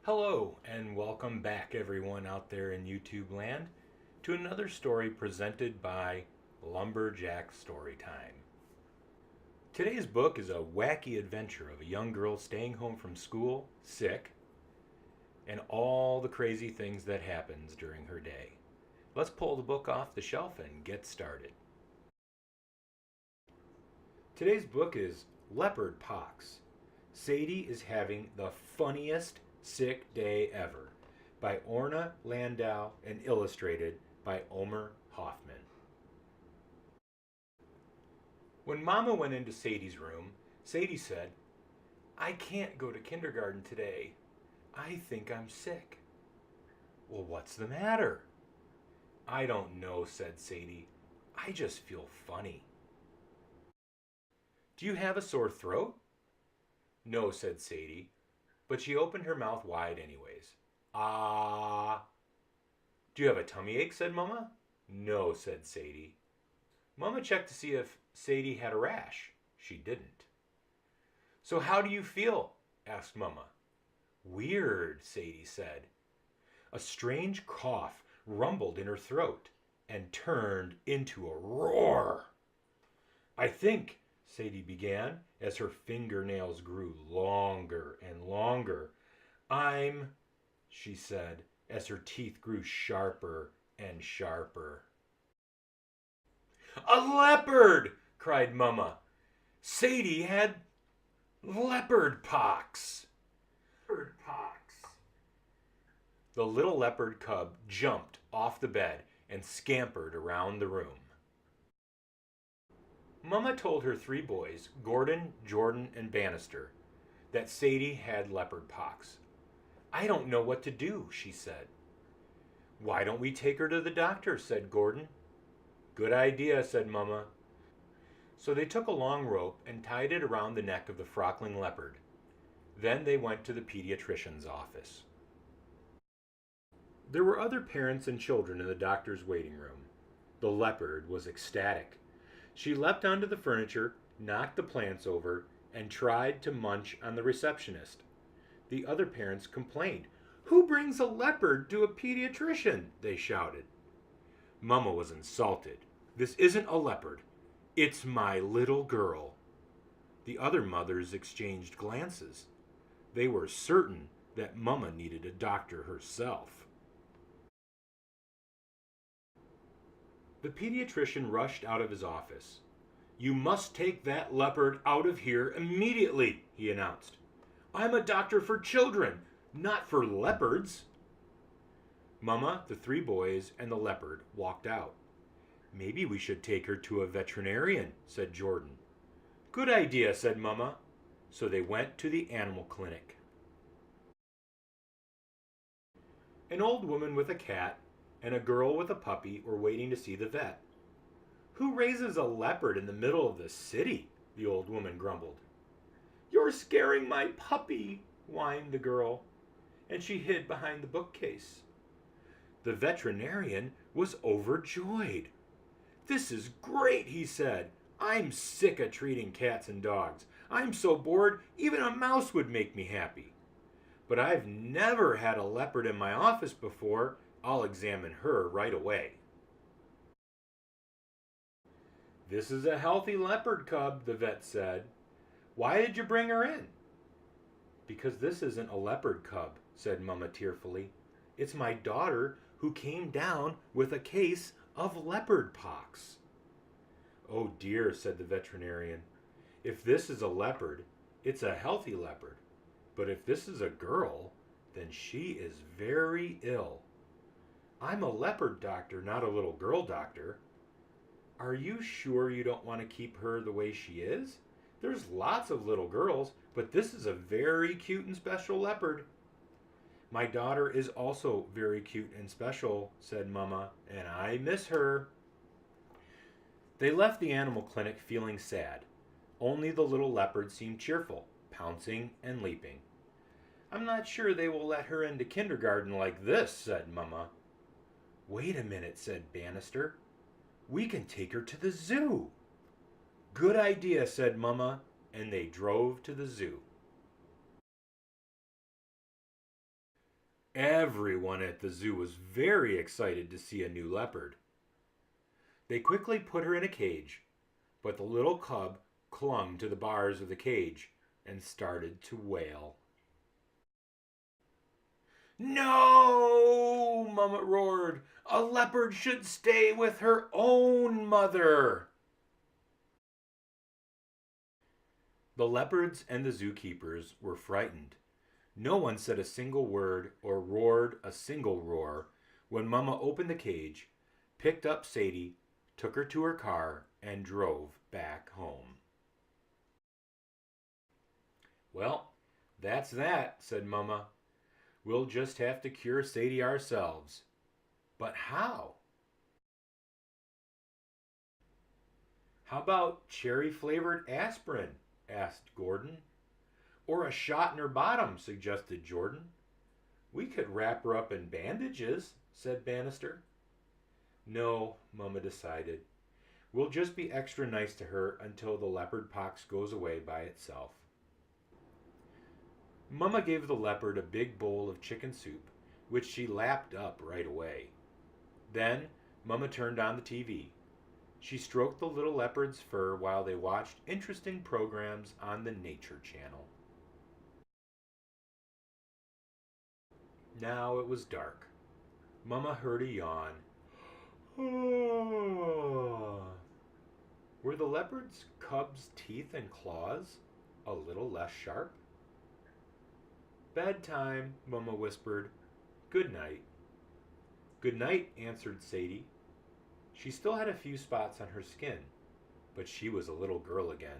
Hello, and welcome back, everyone out there in YouTube land, to another story presented by Lumberjack Storytime. Today's book is a wacky adventure of a young girl staying home from school, sick, and all the crazy things that happens during her day. Let's pull the book off the shelf and get started. Today's book is Leopardpox. Sadie is having the funniest sick day ever, by Orna Landau and illustrated by Omer Hoffman. When Mama went into Sadie's room, Sadie said, "I can't go to kindergarten today. I think I'm sick." "Well, what's the matter?" "I don't know," said Sadie. "I just feel funny." "Do you have a sore throat?" "No," said Sadie, but she opened her mouth wide anyways. "Ah." "Do you have a tummy ache?" said Mama. "No," said Sadie. Mama checked to see if Sadie had a rash. She didn't. "So how do you feel?" asked Mama. "Weird," Sadie said. A strange cough rumbled in her throat and turned into a roar. "I think," Sadie began, as her fingernails grew longer and longer. She said, as her teeth grew sharper and sharper. "A leopard!" cried Mama. Sadie had leopardpox. The little leopard cub jumped off the bed and scampered around the room. Mama told her three boys, Gordon, Jordan, and Bannister, that Sadie had leopardpox. "I don't know what to do," she said. "Why don't we take her to the doctor?" said Gordon. "Good idea," said Mama. So they took a long rope and tied it around the neck of the frockling leopard. Then they went to the pediatrician's office. There were other parents and children in the doctor's waiting room. The leopard was ecstatic. She leapt onto the furniture, knocked the plants over, and tried to munch on the receptionist. The other parents complained. "Who brings a leopard to a pediatrician?" they shouted. Mama was insulted. "This isn't a leopard. It's my little girl." The other mothers exchanged glances. They were certain that Mama needed a doctor herself. The pediatrician rushed out of his office. "You must take that leopard out of here immediately," he announced. "I'm a doctor for children, not for leopards." Mama, the three boys, and the leopard walked out. "Maybe we should take her to a veterinarian," said Jordan. "Good idea," said Mama. So they went to the animal clinic. An old woman with a cat and a girl with a puppy were waiting to see the vet. "Who raises a leopard in the middle of the city?" the old woman grumbled. "You're scaring my puppy," whined the girl, and she hid behind the bookcase. The veterinarian was overjoyed. "This is great," he said. "I'm sick of treating cats and dogs. I'm so bored, even a mouse would make me happy. But I've never had a leopard in my office before. I'll examine her right away." "This is a healthy leopard cub," the vet said. "Why did you bring her in?" "Because this isn't a leopard cub," said Mama tearfully. "It's my daughter who came down with a case of leopardpox." "Oh dear," said the veterinarian. "If this is a leopard, it's a healthy leopard. But if this is a girl, then she is very ill. I'm a leopard doctor, not a little girl doctor." "Are you sure you don't want to keep her the way she is? There's lots of little girls, but this is a very cute and special leopard." "My daughter is also very cute and special," said Mama, "and I miss her." They left the animal clinic feeling sad. Only the little leopard seemed cheerful, pouncing and leaping. "I'm not sure they will let her into kindergarten like this," said Mama. "Wait a minute," said Bannister. "We can take her to the zoo." "Good idea," said Mama, and they drove to the zoo. Everyone at the zoo was very excited to see a new leopard. They quickly put her in a cage, but the little cub clung to the bars of the cage and started to wail. No! Mama roared. A leopard should stay with her own mother. The leopards and the zookeepers were frightened. No one said a single word or roared a single roar when Mama opened the cage, picked up Sadie, took her to her car, and drove back home. Well, that's that, said Mama. We'll just have to cure Sadie ourselves. But how? How about cherry-flavored aspirin? Asked Gordon. Or a shot in her bottom, suggested Jordan. We could wrap her up in bandages, said Bannister. No, Mama decided. We'll just be extra nice to her until the leopard pox goes away by itself. Mama gave the leopard a big bowl of chicken soup, which she lapped up right away. Then Mama turned on the TV. She stroked the little leopard's fur while they watched interesting programs on the Nature Channel. Now it was dark. Mama heard a yawn. Were the leopard's cub's teeth and claws a little less sharp? Bedtime, Mama whispered. Good night. Good night, answered Sadie. She still had a few spots on her skin, but she was a little girl again.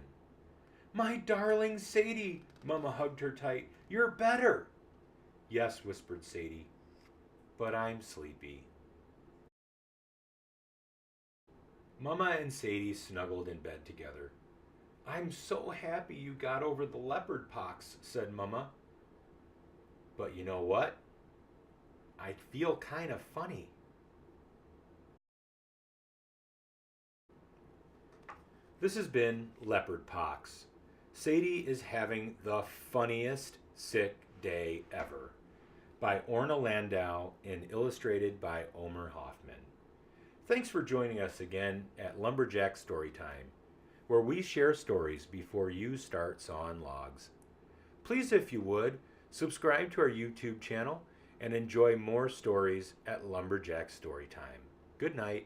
My darling Sadie, Mama hugged her tight. You're better. Yes, whispered Sadie, but I'm sleepy. Mama and Sadie snuggled in bed together. I'm so happy you got over the leopard pox, said Mama. But you know what? I feel kind of funny. This has been Leopardpox. Sadie is having the funniest sick day ever, by Orna Landau and illustrated by Omer Hoffman. Thanks for joining us again at Lumberjack Storytime, where we share stories before you start sawing logs. Please, if you would, subscribe to our YouTube channel and enjoy more stories at Lumberjack Storytime. Good night.